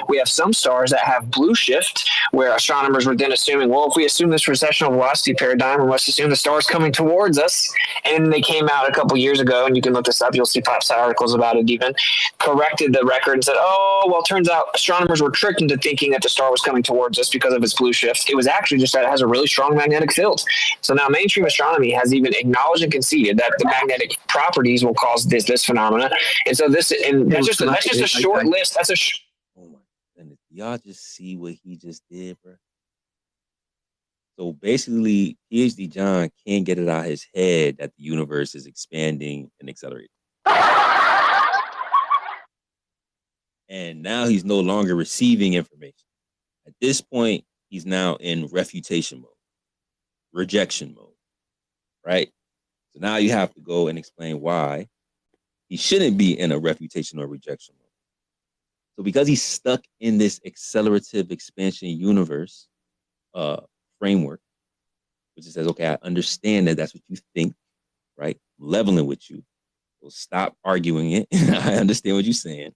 We have some stars that have blue shift, where astronomers were then assuming, well, if we assume this recessional velocity paradigm, we must assume the star's coming towards us. And they came out a couple years ago, and you can look this up. You'll see pop articles about it even, corrected the record and said, oh, well, it turns out astronomers were tricked into thinking that the star was coming towards us because of its blue shift. It was actually just that it has a really strong magnetic field. So now mainstream astronomy has even acknowledged and conceded that the magnetic properties will cause this phenomena. And so that's just a short list. Oh my goodness. Y'all just see what he just did, bro. So basically, PhD John can't get it out of his head that the universe is expanding and accelerating. And now he's no longer receiving information. At this point, he's now in refutation mode, rejection mode, right? So now you have to go and explain why he shouldn't be in a refutation or rejection mode. So because he's stuck in this accelerative expansion universe framework, which says, okay, I understand that that's what you think, right? I'm leveling with you. So stop arguing it. I understand what you're saying.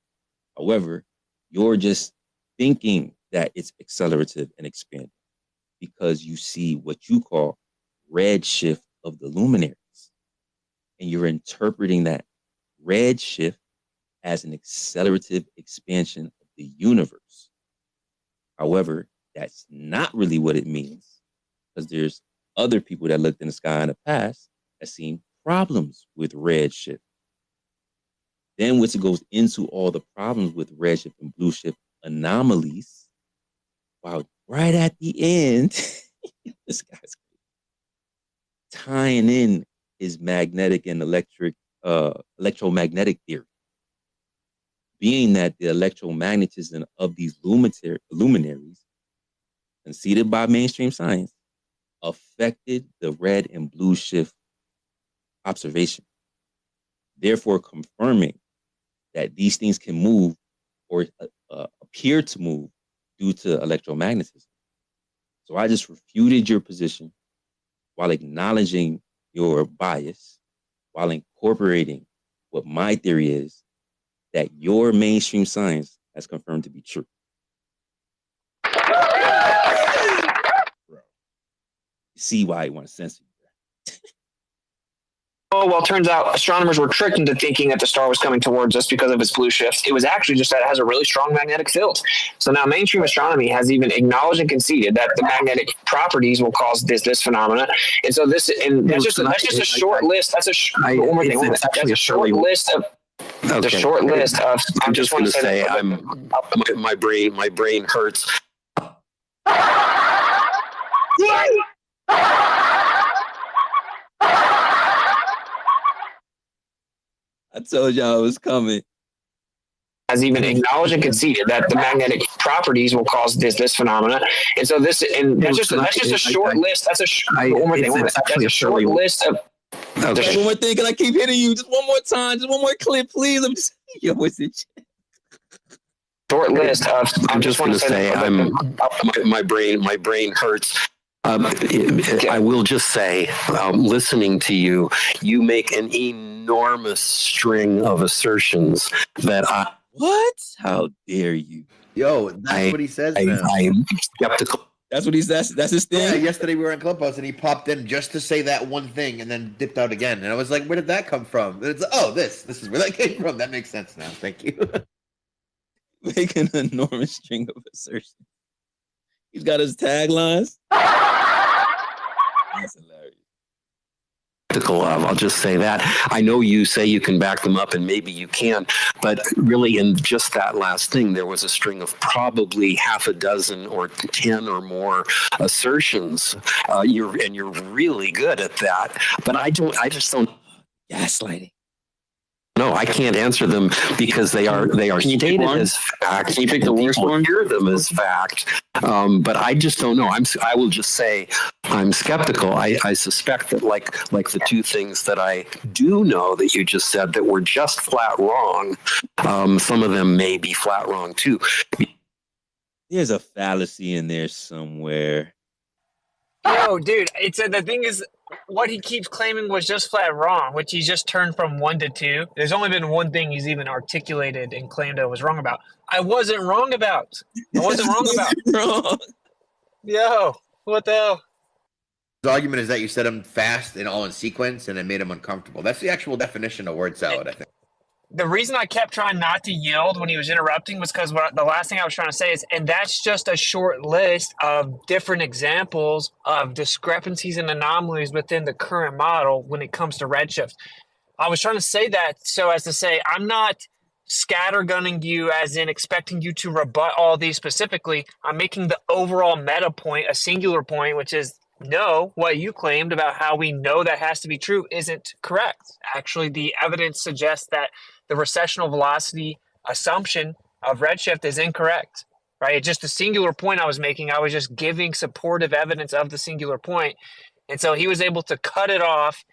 However, you're just thinking that it's accelerative and expanding because you see what you call redshift of the luminaries. And you're interpreting that redshift as an accelerative expansion of the universe. However, that's not really what it means, because there's other people that looked in the sky in the past that seen problems with redshift. Then Witsit goes into all the problems with redshift and blue shift anomalies, while right at the end, this guy's tying in his magnetic and electromagnetic theory, being that the electromagnetism of these luminaries, conceded by mainstream science, affected the red and blue shift observation, therefore confirming that these things can move or appear to move due to electromagnetism. So I just refuted your position while acknowledging your bias, while incorporating what my theory is, that your mainstream science has confirmed to be true. Bro, you see why I want to censor you. Oh, well, it turns out astronomers were tricked into thinking that the star was coming towards us because of its blue shift. It was actually just that it has a really strong magnetic field. So now mainstream astronomy has even acknowledged and conceded that the magnetic properties will cause this phenomena. And so that's just a short list. That's a short list of. Okay. The short list of. I'm just going to say, my brain hurts. I told y'all it was coming. Has even acknowledged and conceded that the magnetic properties will cause this phenomena. And so that's just a short list. That's a short list of. Okay. One more thing, and I keep hitting you. Just one more time. Just one more clip, please. I'm just Witsit. Short list of. I'm just going to say, my brain hurts. I will just say, listening to you, you make an enormous string of assertions that I. What? How dare you? Yo, that's what he says. I'm skeptical. That's what he says. That's his thing. Yeah, yesterday we were in Clubhouse and he popped in just to say that one thing and then dipped out again. And I was like, where did that come from? And it's this is where that came from. That makes sense now. Thank you. Making an enormous string of assertions. He's got his taglines. That's hilarious. I'll just say that. I know you say you can back them up, and maybe you can, but really in just that last thing, there was a string of probably half a dozen or 10 or more assertions. You're really good at that, but I just don't. Gaslighting. No, I can't answer them because they are stated as fact. Can you pick the worst one? Hear them as fact, but I just don't know. I will just say I'm skeptical. I suspect that like the two things that I do know that you just said that were just flat wrong. Some of them may be flat wrong too. There's a fallacy in there somewhere. Yo, dude, the thing is, what he keeps claiming was just flat wrong, which he just turned from 1 to 2. There's only been one thing he's even articulated and claimed I was wrong about. I wasn't wrong about. I wasn't wrong about. Wrong. Yo, what the hell? The argument is that you said them fast and all in sequence, and it made him uncomfortable. That's the actual definition of word salad, I think. The reason I kept trying not to yield when he was interrupting was because the last thing I was trying to say is, and that's just a short list of different examples of discrepancies and anomalies within the current model when it comes to redshift. I was trying to say that so as to say, I'm not scattergunning you as in expecting you to rebut all these specifically. I'm making the overall meta point, a singular point, which is no, what you claimed about how we know that has to be true isn't correct. Actually, the evidence suggests that the recessional velocity assumption of redshift is incorrect, right? It's just a singular point I was making. I was just giving supportive evidence of the singular point. And so he was able to cut it off,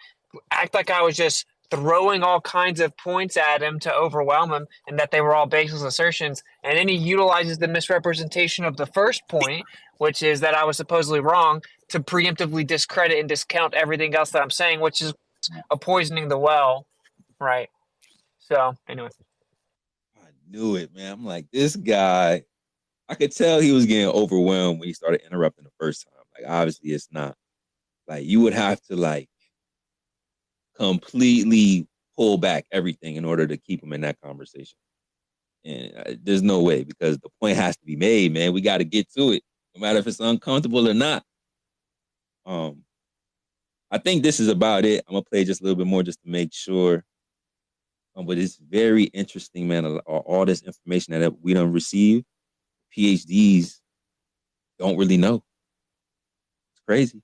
act like I was just throwing all kinds of points at him to overwhelm him and that they were all baseless assertions. And then he utilizes the misrepresentation of the first point, which is that I was supposedly wrong, to preemptively discredit and discount everything else that I'm saying, which is a poisoning the well, right? So, anyway. I knew it, man. I'm like, this guy, I could tell he was getting overwhelmed when he started interrupting the first time. Like, obviously, it's not. Like, you would have to, like, completely pull back everything in order to keep him in that conversation. And there's no way, because the point has to be made, man. We got to get to it, no matter if it's uncomfortable or not. I think this is about it. I'm going to play just a little bit more just to make sure. But it's very interesting, man, all this information that we don't receive. PhDs don't really know. It's crazy.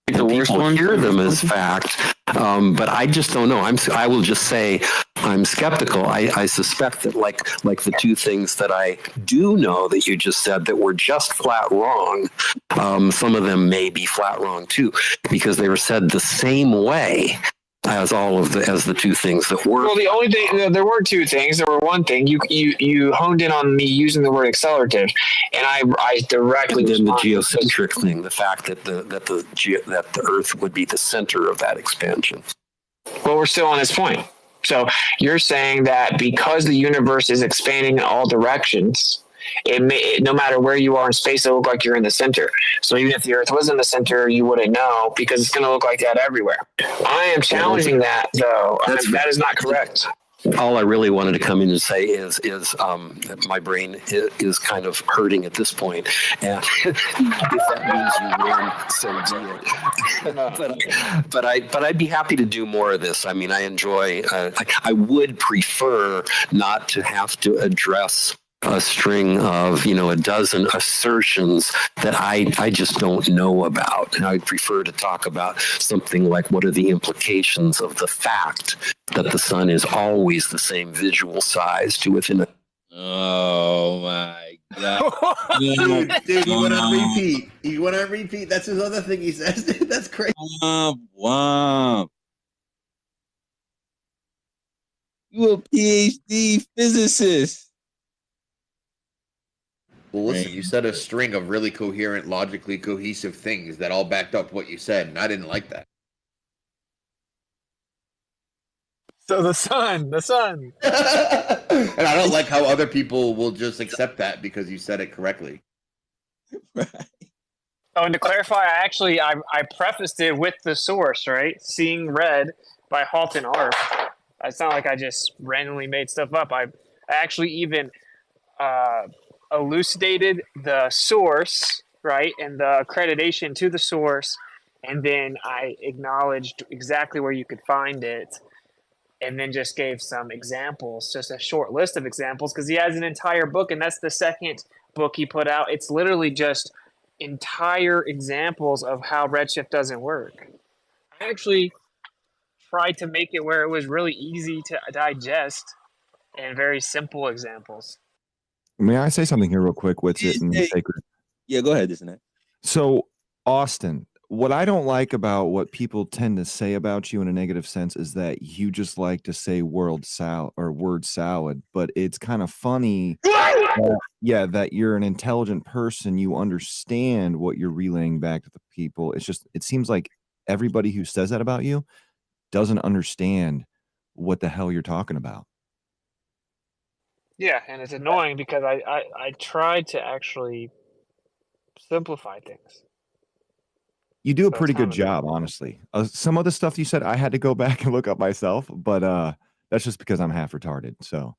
The people hear them as fact, but I just don't know. I will just say I'm skeptical. I suspect that like the two things that I do know that you just said that were just flat wrong, some of them may be flat wrong too, because they were said the same way as the two things that were. Well, the only thing, there were two things. There were one thing you honed in on me using the word accelerative, and I directly. And then the geocentric thing, the fact that the Earth would be the center of that expansion. Well, we're still on this point. So you're saying that because the universe is expanding in all directions, no matter where you are in space, it'll look like you're in the center. So even if the Earth was in the center, you wouldn't know because it's going to look like that everywhere. I am challenging that, though. That is not correct. All I really wanted to come in and say is my brain is kind of hurting at this point, and if that means you win, so be it. But I'd be happy to do more of this. I mean, I enjoy. I would prefer not to have to address a string of, a dozen assertions that I just don't know about. And I'd prefer to talk about something like, what are the implications of the fact that the sun is always the same visual size to within a... Oh my God. Dude, he went on repeat. He went on repeat. That's his other thing he says. Dude, that's crazy. Wow. You a PhD physicist. Well, listen, you said a string of really coherent, logically cohesive things that all backed up what you said, and I didn't like that. So the sun. And I don't like how other people will just accept that because you said it correctly. Right. Oh, and to clarify, I prefaced it with the source, right? Seeing Red by Halton Arp. It's not like I just randomly made stuff up. I actually even elucidated the source, right, and the accreditation to the source, and then I acknowledged exactly where you could find it, and then just gave some examples, just a short list of examples, because he has an entire book, and that's the second book he put out. It's literally just entire examples of how redshift doesn't work. I actually tried to make it where it was really easy to digest and very simple examples. May I say something here real quick? Witsit and Sacred. Yeah, go ahead, isn't it? So, Austin, what I don't like about what people tend to say about you in a negative sense is that you just like to say word salad, but it's kind of funny. that you're an intelligent person, you understand what you're relaying back to the people. It's just, it seems like everybody who says that about you doesn't understand what the hell you're talking about. Yeah, and it's annoying because I tried to actually simplify things. You do a So it's pretty kind good of annoying. job, honestly. Some of the stuff you said, I had to go back and look up myself, but that's just because I'm half retarded. So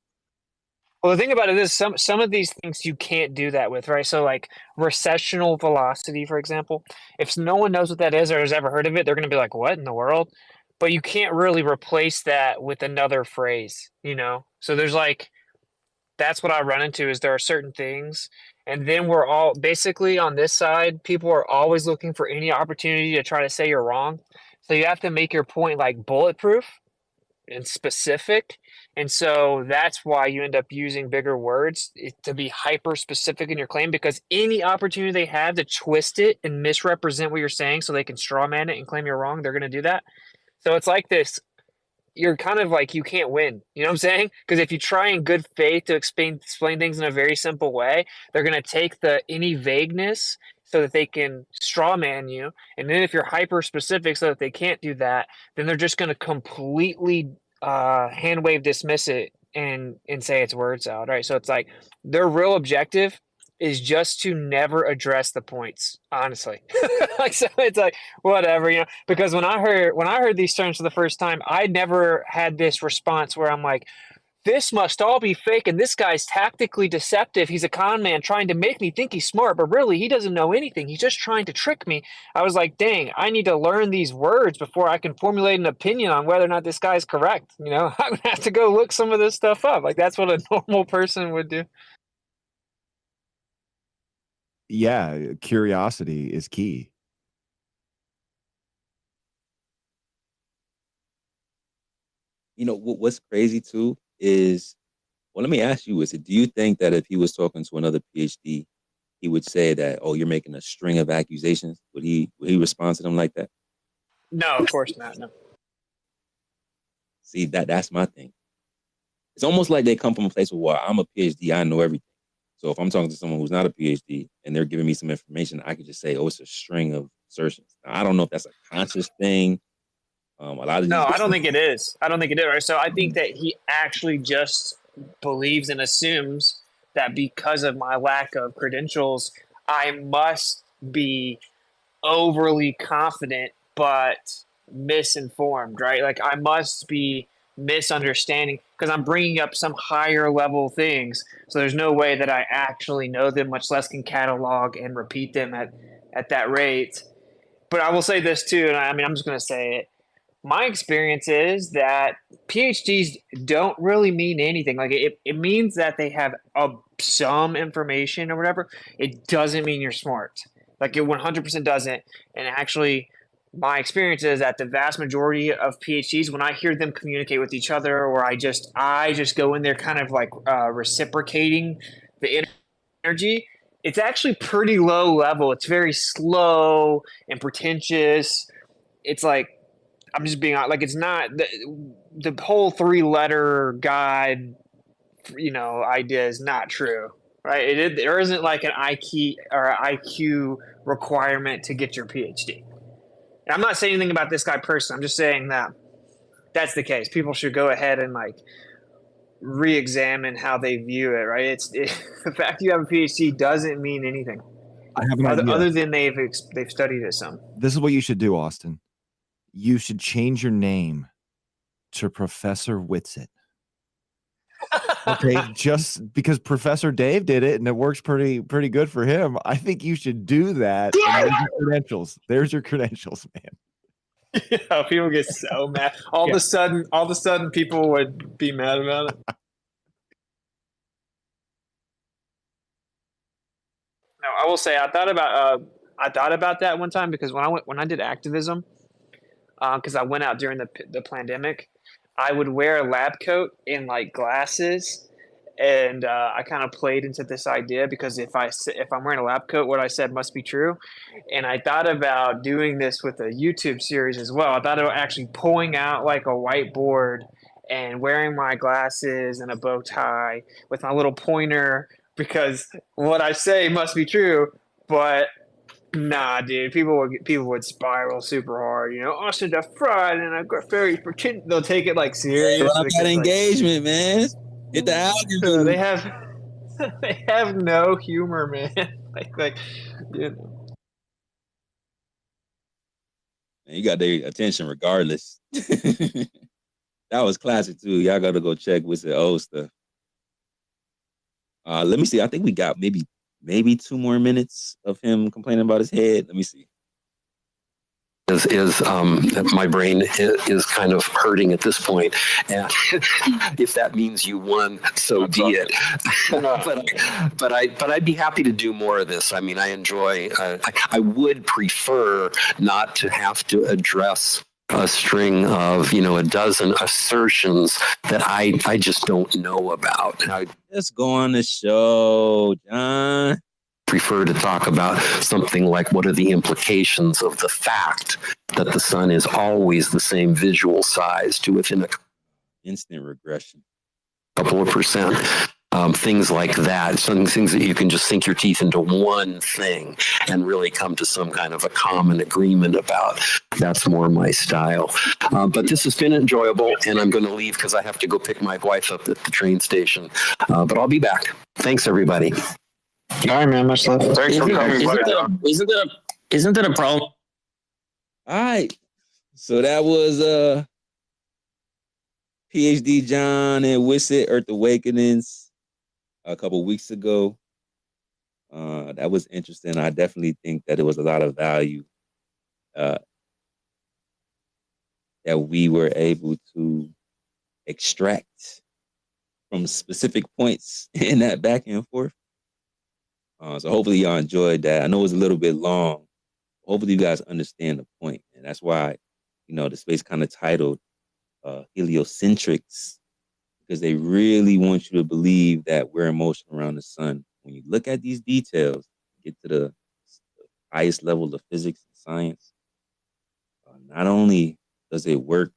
Well, the thing about it is some of these things you can't do that with, right? So like recessional velocity, for example, if no one knows what that is or has ever heard of it, they're going to be like, "What in the world?" But you can't really replace that with another phrase, you know? So there's like that's what I run into is there are certain things, and then we're all basically on this side, people are always looking for any opportunity to try to say you're wrong. So you have to make your point like bulletproof and specific. And so that's why you end up using bigger words to be hyper specific in your claim because any opportunity they have to twist it and misrepresent what you're saying so they can straw man it and claim you're wrong, they're going to do that. So it's like this you're kind of like you can't win. You know what I'm saying? Because if you try in good faith to explain things in a very simple way, they're going to take the any vagueness so that they can straw man you. And then if you're hyper specific so that they can't do that, then they're just going to completely hand wave dismiss it and say it's word salad, right? So it's like their real objective is just to never address the points, honestly. Like so it's like whatever, you know, because when I heard these terms for the first time, I never had this response where I'm like, this must all be fake and this guy's tactically deceptive. He's a con man trying to make me think he's smart, but really he doesn't know anything. He's just trying to trick me. I was like, dang, I need to learn these words before I can formulate an opinion on whether or not this guy's correct. You know, I would have to go look some of this stuff up. Like that's what a normal person would do. yeah, curiosity is key. What's crazy too is, well, let me ask you, do you think that if he was talking to another PhD, he would say that, oh, you're making a string of accusations? Would he respond to them like that? No, of course not. No. See, that's my thing. It's almost like they come from a place where I'm a PhD, I know everything. So if I'm talking to someone who's not a PhD and they're giving me some information, I could just say, oh, it's a string of assertions. Now, I don't know if that's a conscious thing. A lot of No, these I don't different, think it is. I don't think it is. Right? So I think that he actually just believes and assumes that because of my lack of credentials, I must be overly confident but misinformed, right? Like I must be misunderstanding because I'm bringing up some higher level things. So there's no way that I actually know them, much less can catalog and repeat them at that rate. But I will say this too, and I mean, I'm just going to say it. My experience is that PhDs don't really mean anything. Like it means that they have some information or whatever. It doesn't mean you're smart. Like it 100% doesn't. And actually, my experience is that the vast majority of PhDs, when I hear them communicate with each other, or I just go in there kind of like reciprocating the energy, it's actually pretty low level. It's very slow and pretentious. It's like I'm just being like it's not the whole 3 letter guide, idea is not true, right? There isn't like an IQ or IQ requirement to get your PhD. And I'm not saying anything about this guy personally. I'm just saying that that's the case. People should go ahead and like re-examine how they view it, right? The fact you have a PhD doesn't mean anything I have an idea. other than they've studied it some. This is what you should do, Austin. You should change your name to Professor Witsit. Okay, just because Professor Dave did it and it works pretty good for him, I think you should do that. And there's your credentials. There's your credentials, man. Yeah, people get so mad. All of a sudden, people would be mad about it. No, I will say I thought about that one time because when I did activism, because I went out during the pandemic, I would wear a lab coat and like glasses, and I kind of played into this idea because if I'm wearing a lab coat, what I said must be true, and I thought about doing this with a YouTube series as well. I thought about actually pulling out like a whiteboard and wearing my glasses and a bow tie with my little pointer because what I say must be true, but nah, dude, people would spiral super hard. Austin the fraud and I got very pretend. They'll take it like Hey, serious run up that because engagement, man. Hit the they algorithm. have they have no humor, man. like Man, you got their attention regardless. That was classic too. Y'all got to go check Witsit old stuff. Let me see. I think we got maybe 2 more minutes of him complaining about his head. Let me see. Is my brain is kind of hurting at this point, and if that means you won, so be it. but I'd be happy to do more of this. I mean, I enjoy. I would prefer not to have to address a string of a dozen assertions that I just don't know about. Let's go on the show, John. Prefer to talk about something like what are the implications of the fact that the sun is always the same visual size to within a instant regression, couple of percent. Things like that, some things that you can just sink your teeth into one thing and really come to some kind of a common agreement about. That's more my style. But this has been enjoyable, and I'm going to leave because I have to go pick my wife up at the train station. But I'll be back. Thanks, everybody. all right, man. Much love. Thanks for coming. Isn't that a problem? All right. So that was PhD John and Witsit Earth Awakenings a couple weeks ago. That was interesting. I definitely think that it was a lot of value that we were able to extract from specific points in that back and forth. So hopefully y'all enjoyed that. I know it was a little bit long. Hopefully you guys understand the point. And that's why, the space kind of titled Heliocentrics, because they really want you to believe that we're in motion around the sun. When you look at these details, get to the highest level of physics and science, not only does it work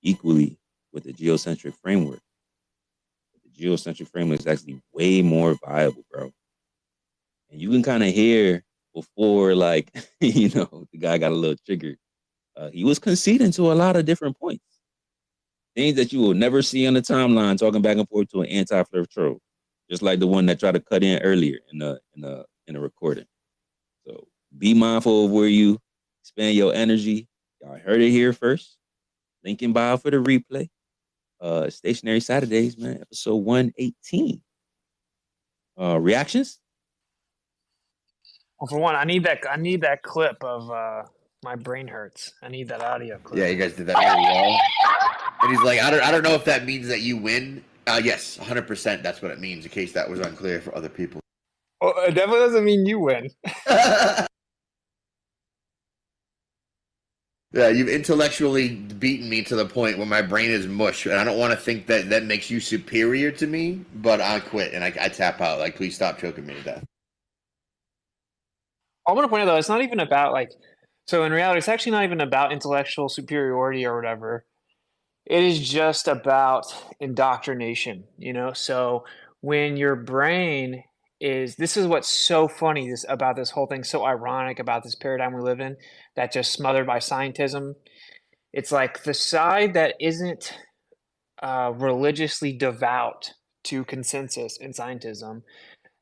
equally with the geocentric framework, but the geocentric framework is actually way more viable, bro. And you can kind of hear before, like, the guy got a little triggered. He was conceding to a lot of different points. Things that you will never see on the timeline, talking back and forth to an anti-flirt troll, just like the one that tried to cut in earlier in the recording. So be mindful of where you spend your energy. Y'all heard it here first. Link in bio for the replay. Stationary Saturdays, man, episode 118. Reactions? Well, for one, I need that clip of my brain hurts. I need that audio clip. Yeah, you guys did that really well. And he's like, I don't know if that means that you win. Yes, 100%. That's what it means. In case that was unclear for other people. Well, it definitely doesn't mean you win. Yeah, you've intellectually beaten me to the point where my brain is mush, and I don't want to think that makes you superior to me. But I quit and I tap out. Like, please stop choking me to death. I want to point out, though, it's not even about, so in reality, it's actually not even about intellectual superiority or whatever. It is just about indoctrination, So when your brain this is what's so funny about this whole thing, so ironic about this paradigm we live in, that just smothered by scientism. It's like the side that isn't religiously devout to consensus in scientism,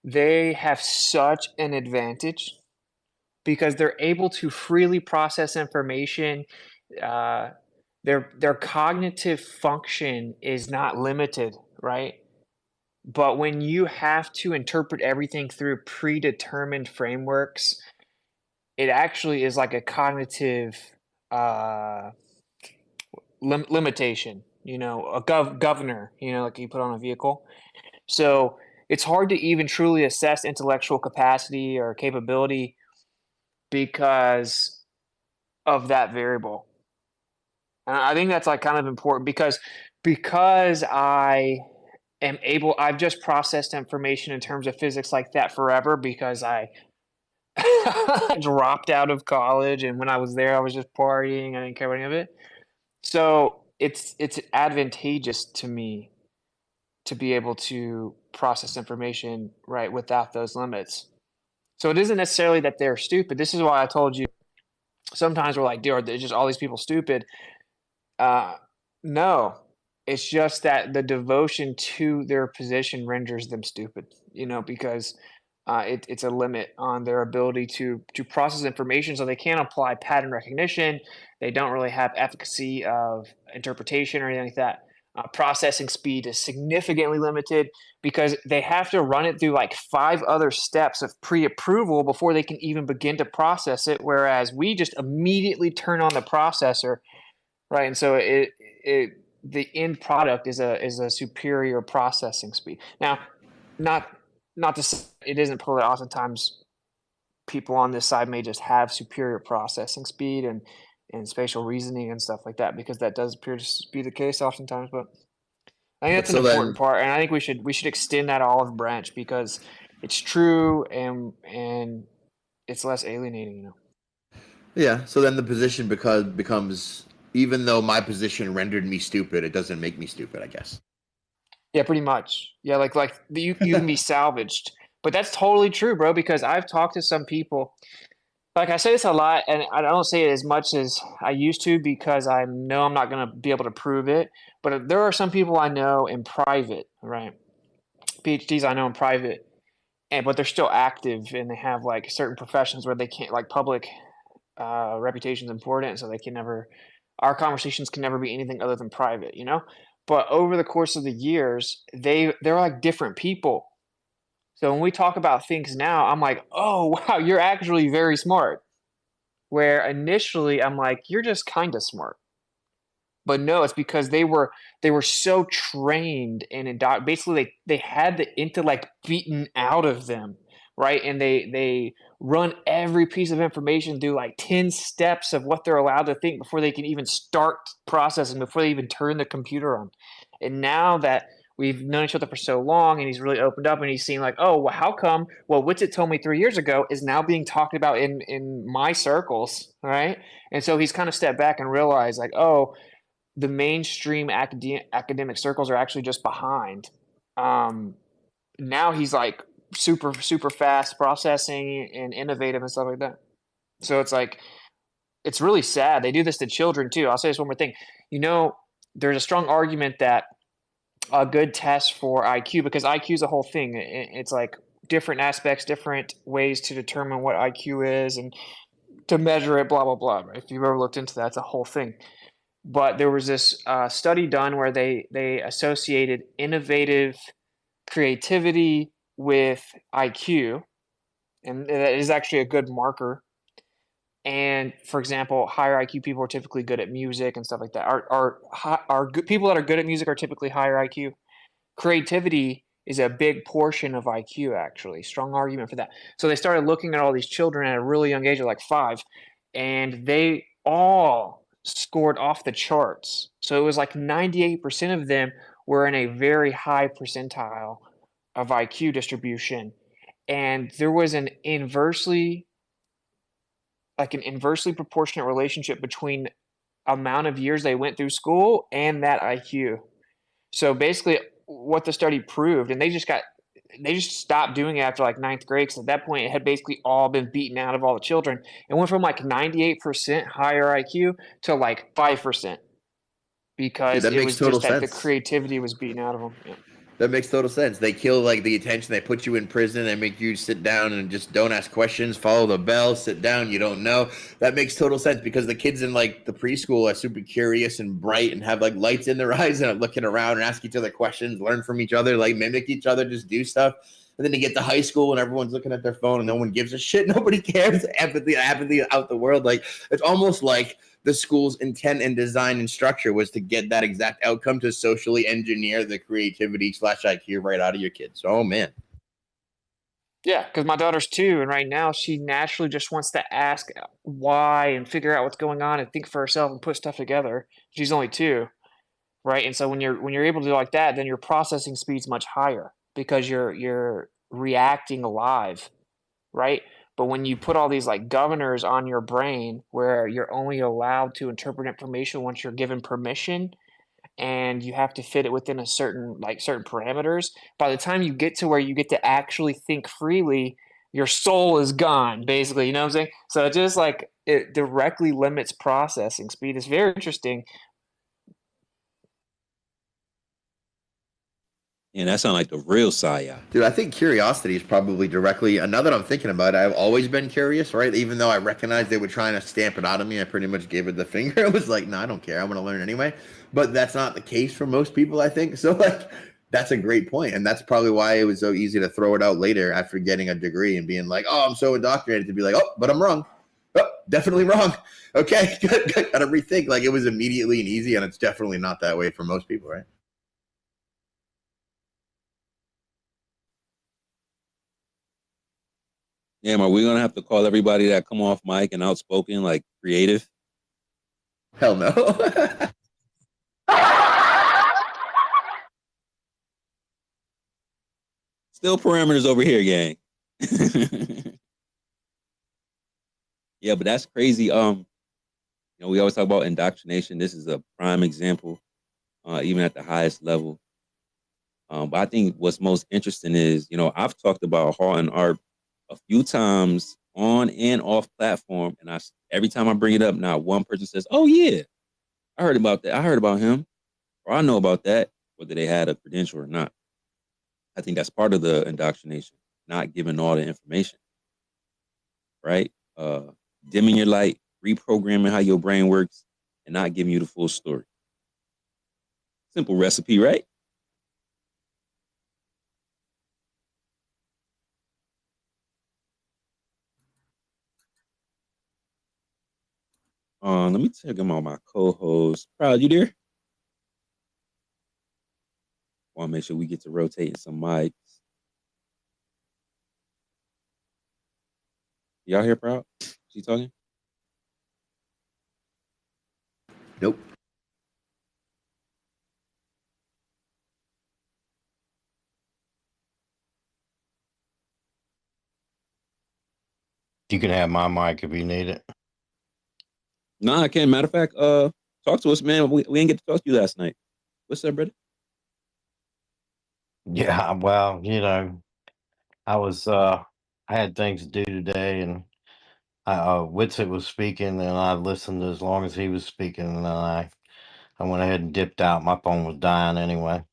they have such an advantage because they're able to freely process information. Their cognitive function is not limited, right? But when you have to interpret everything through predetermined frameworks, it actually is like a cognitive limitation, a governor, like you put on a vehicle. So it's hard to even truly assess intellectual capacity or capability because of that variable. And I think that's kind of important because I've just processed information in terms of physics like that forever because I dropped out of college, and when I was there, I was just partying. I didn't care about any of it. So it's advantageous to me to be able to process information, right, without those limits. So it isn't necessarily that they're stupid. This is why I told you sometimes we're like, dude, are just all these people stupid? No, it's just that the devotion to their position renders them stupid, because it's a limit on their ability to process information. So they can't apply pattern recognition. They don't really have efficacy of interpretation or anything like that. Processing speed is significantly limited because they have to run it through like 5 other steps of pre-approval before they can even begin to process it. Whereas we just immediately turn on the processor, right? And so the end product is a superior processing speed. Now, not to say it isn't probably oftentimes people on this side may just have superior processing speed and spatial reasoning and stuff like that, because that does appear to be the case oftentimes. But I think that's an important part, and I think we should extend that olive branch because it's true and it's less alienating, Yeah. So then the position becomes, even though my position rendered me stupid, it doesn't make me stupid, I guess. Yeah, pretty much. Yeah, like you can be salvaged. But that's totally true, bro, because I've talked to some people. Like I say this a lot, and I don't say it as much as I used to because I know I'm not going to be able to prove it. But there are some people I know in private, right? PhDs I know in private, but they're still active and they have like certain professions where they can't, like public reputation is important, so they can never. Our conversations can never be anything other than private, But over the course of the years, they're like different people. So when we talk about things now, I'm like, oh, wow, you're actually very smart. Where initially I'm like, you're just kind of smart. But no, it's because they were so trained and basically they had the intellect beaten out of them, right? And they run every piece of information through like 10 steps of what they're allowed to think before they can even start processing, before they even turn the computer on. And now that we've known each other for so long and he's really opened up and he's seen like, oh, well, how come what Witsit told me 3 years ago is now being talked about in my circles, right? And so he's kind of stepped back and realized like, oh, the mainstream academic circles are actually just behind. Now he's like super, super fast processing and innovative and stuff like that. So it's like, it's really sad. They do this to children too. I'll say this one more thing. There's a strong argument that a good test for IQ, because IQ is a whole thing. It's like different aspects, different ways to determine what IQ is and to measure it, blah, blah, blah. Right? If you've ever looked into that, it's a whole thing. But there was this study done where they associated innovative creativity with IQ, and that is actually a good marker. And for example, higher IQ people are typically good at music and stuff like that. Are good people that are good at music are typically higher IQ. Creativity is a big portion of IQ, actually. Strong argument for that. So they started looking at all these children at a really young age, like 5, and they all scored off the charts. So it was like 98% of them were in a very high percentile of IQ distribution. And there was an inversely proportionate relationship between amount of years they went through school and that IQ. So basically what the study proved, and they just stopped doing it after like 9th grade, because at that point it had basically all been beaten out of all the children. It went from like 98% higher IQ to like 5%, because Dude, it was just that the creativity was beaten out of them. Yeah. That makes total sense. They kill like the attention. They put you in prison. They make you sit down and just don't ask questions. Follow the bell. Sit down. You don't know. That makes total sense because the kids in like the preschool are super curious and bright and have like lights in their eyes and are looking around and ask each other questions, learn from each other, like mimic each other, just do stuff. And then they get to high school and everyone's looking at their phone and no one gives a shit. Nobody cares. Apathy out the world. Like it's almost like the school's intent and design and structure was to get that exact outcome, to socially engineer the creativity / IQ right out of your kids. Oh man. Yeah, because my daughter's 2, and right now she naturally just wants to ask why and figure out what's going on and think for herself and put stuff together. She's only 2, right? And so when you're able to do like that, then your processing speed's much higher because you're reacting live, right? But when you put all these like governors on your brain where you're only allowed to interpret information once you're given permission, and you have to fit it within a certain parameters. By the time you get to where you get to actually think freely, your soul is gone, basically. You know what I'm saying? So it just like it directly limits processing speed. It's very interesting. And that sounds like the real psyop. Dude, I think curiosity is probably directly. Now that I'm thinking about it, I've always been curious, right? Even though I recognized they were trying to stamp it out of me, I pretty much gave it the finger. I was like, no, I don't care. I'm going to learn anyway. But that's not the case for most people, I think. So, like, that's a great point. And that's probably why it was so easy to throw it out later after getting a degree and being like, oh, I'm so indoctrinated, to be like, oh, but I'm wrong. Oh, definitely wrong. Okay, good. Got to rethink. Like, it was immediately and easy, and it's definitely not that way for most people, right? Damn, are we gonna have to call everybody that come off mic and outspoken like creative? Hell no. Still parameters over here, gang. Yeah, but that's crazy. We always talk about indoctrination. This is a prime example, even at the highest level. But I think what's most interesting is, I've talked about Hall and Art a few times on and off platform, and every time I bring it up, now one person says, "Oh yeah, I heard about that. I heard about him, or I know about that," whether they had a credential or not. I think that's part of the indoctrination, not giving all the information, right? Dimming your light, reprogramming how your brain works, and not giving you the full story. Simple recipe, right? Let me check them out. My co-host, Proud, you there? Want to make sure we get to rotating some mics. Y'all hear Proud? She talking? Nope. You can have my mic if you need it. No, I can't. Matter of fact, talk to us, man. We didn't get to talk to you last night. What's up, brother? Yeah, well, I was I had things to do today, and Witsit was speaking, and I listened as long as he was speaking, and then I went ahead and dipped out. My phone was dying anyway.